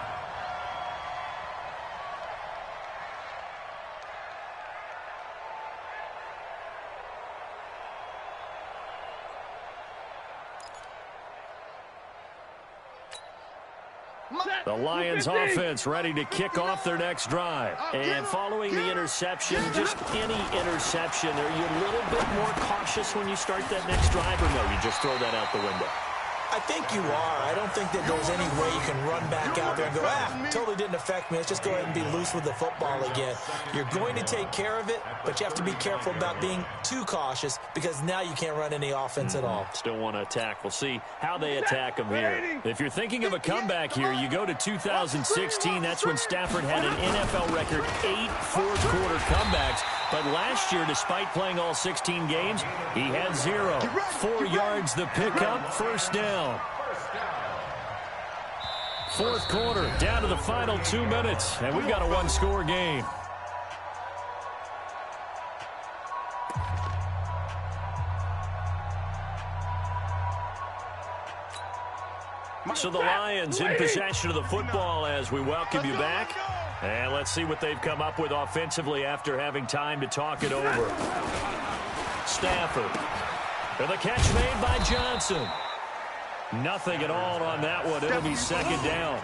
The Lions offense ready to kick off their next drive. And following the interception, just any interception, are you a little bit more cautious when you start that next drive, or no, you just throw that out the window? I think you are. I don't think that there's any way you can run back out there and go, totally didn't affect me. Let's just go ahead and be loose with the football again. You're going to take care of it, but you have to be careful about being too cautious because now you can't run any offense at all. Still want to attack. We'll see how they attack them here. If you're thinking of a comeback here, you go to 2016. That's when Stafford had an NFL record 8 fourth-quarter comebacks. But last year, despite playing all 16 games, he had 0. 4 yards the pickup, first down. Fourth quarter, down to the final 2 minutes, and we've got a one-score game. So the Lions in possession of the football as we welcome you back. And let's see what they've come up with offensively after having time to talk it over. Stafford. And the catch made by Johnson. Nothing at all on that one. It'll be second down.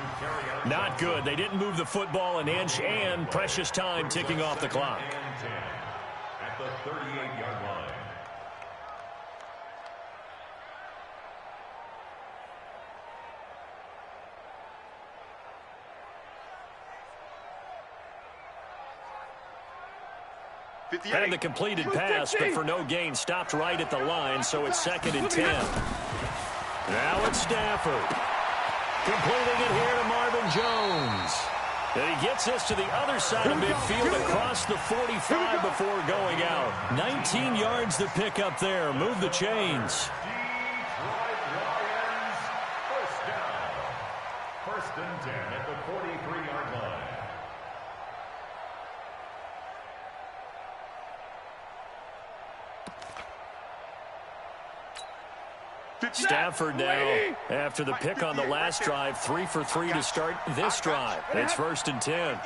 Not good. They didn't move the football an inch, and precious time ticking off the clock. At the 38-yard line. And the completed pass, but for no gain, stopped right at the line, so it's 2nd and 10. Now it's Stafford. Completing it here to Marvin Jones. And he gets this to the other side of midfield across the 45 before going out. 19 yards to pick up there. Move the chains. First down. 1st and 10 at the 43-yard line. Stafford now, after the pick on the last drive, 3 for 3 to start this drive. It's 1st and 10.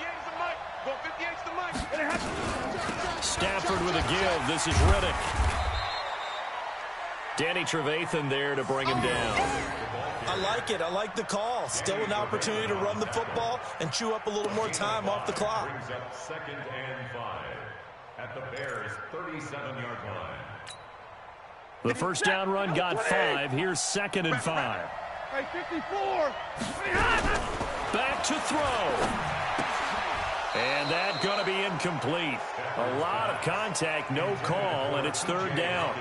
Stafford with a give. This is Riddick. Danny Trevathan there to bring him down. I like it. I like the call. Still an opportunity to run the football and chew up a little more time off the clock. Brings up 2nd and 5 at the Bears' 37-yard line. The first down run got 5. Here's 2nd and 5. Hey, 54. Back to throw. And that's going to be incomplete. A lot of contact, no call, and it's 3rd down.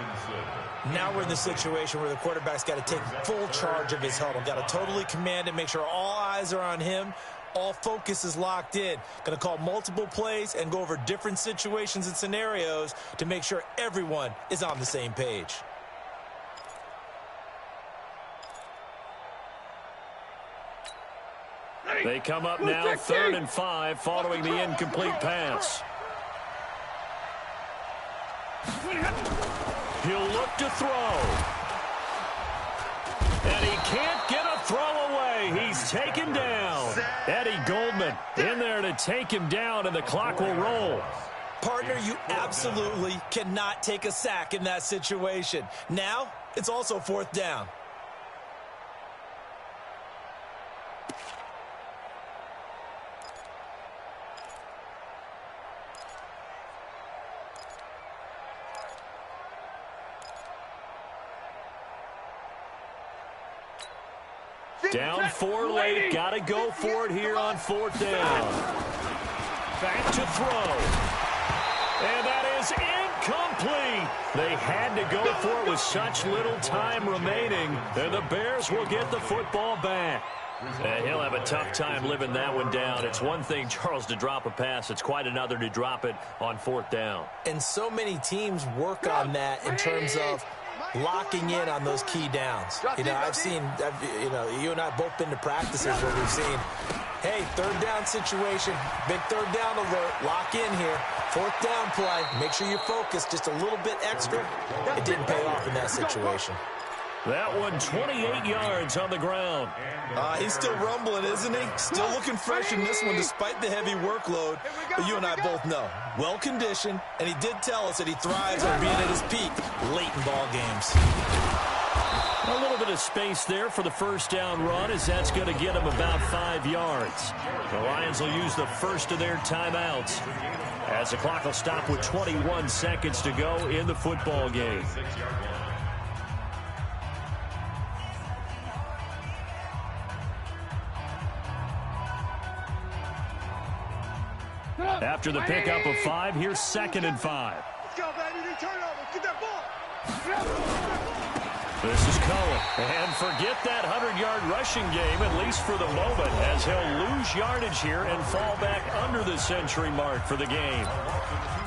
Now we're in the situation where the quarterback's got to take full charge of his huddle. Got to totally command it, make sure all eyes are on him. All focus is locked in. Going to call multiple plays and go over different situations and scenarios to make sure everyone is on the same page. They come up now 3rd and 5 following the incomplete pass. He'll look to throw. And he can't get a throw away. He's taken down. Eddie Goldman in there to take him down, and the clock will roll. Partner, you absolutely cannot take a sack in that situation. Now, it's also 4th down. Down 4 late. Got to go for it here on 4th down. Back to throw. And that is incomplete. They had to go for it with such little time remaining, and the Bears will get the football back. And he'll have a tough time living that one down. It's one thing, Charles, to drop a pass. It's quite another to drop it on 4th down. And so many teams work on that in terms of locking in on those key downs. I've seen, you and I have both been to practices where we've seen, hey, 3rd down situation, big 3rd down alert, lock in here. 4th down play, make sure you focus just a little bit extra. It didn't pay off in that situation. That one 28 yards on the ground. He's still rumbling, isn't he? Still looking fresh in this one despite the heavy workload. But you and I both know, well-conditioned, and he did tell us that he thrives on being at his peak late in ball games. A little bit of space there for the 1st down run, as that's going to get him about 5 yards. The Lions will use the first of their timeouts as the clock will stop with 21 seconds to go in the football game. After the pickup of 5, here's 2nd and 5. Let's go, baby. Turnover. Get that ball. This is Cohen. And forget that 100-yard rushing game, at least for the moment, as he'll lose yardage here and fall back under the century mark for the game.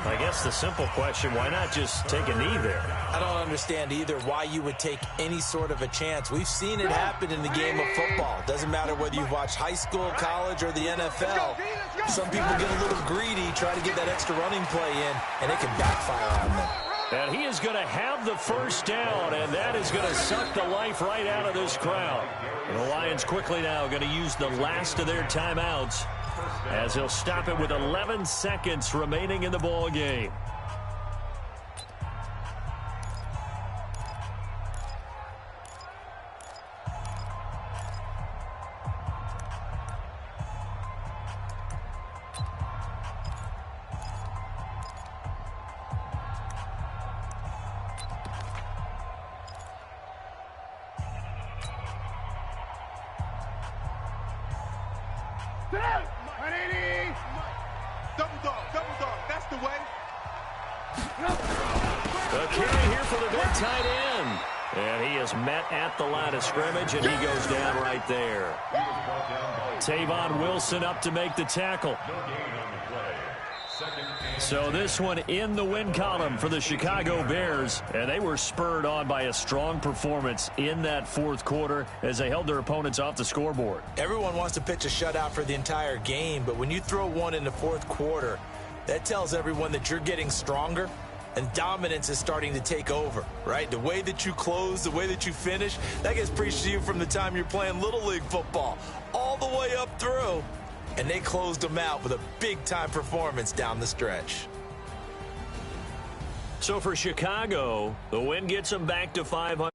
I guess the simple question, why not just take a knee there? I don't understand either why you would take any sort of a chance. We've seen it happen in the game of football. Doesn't matter whether you've watched high school, college, or the NFL. Some people get a little greedy, try to get that extra running play in, and it can backfire on them. And he is going to have the 1st down, and that is going to suck the life right out of this crowd. And the Lions quickly now going to use the last of their timeouts as he'll stop it with 11 seconds remaining in the ball game. Double dog. That's the way. The carry here for the big tight end. And he is met at the line of scrimmage, and he goes down right there. Tavon Wilson up to make the tackle. So this one in the win column for the Chicago Bears, and they were spurred on by a strong performance in that 4th quarter as they held their opponents off the scoreboard. Everyone wants to pitch a shutout for the entire game, but when you throw one in the 4th quarter, that tells everyone that you're getting stronger and dominance is starting to take over, right? The way that you close, the way that you finish, that gets preached to you from the time you're playing Little League football all the way up through. And they closed them out with a big-time performance down the stretch. So for Chicago, the win gets them back to 500.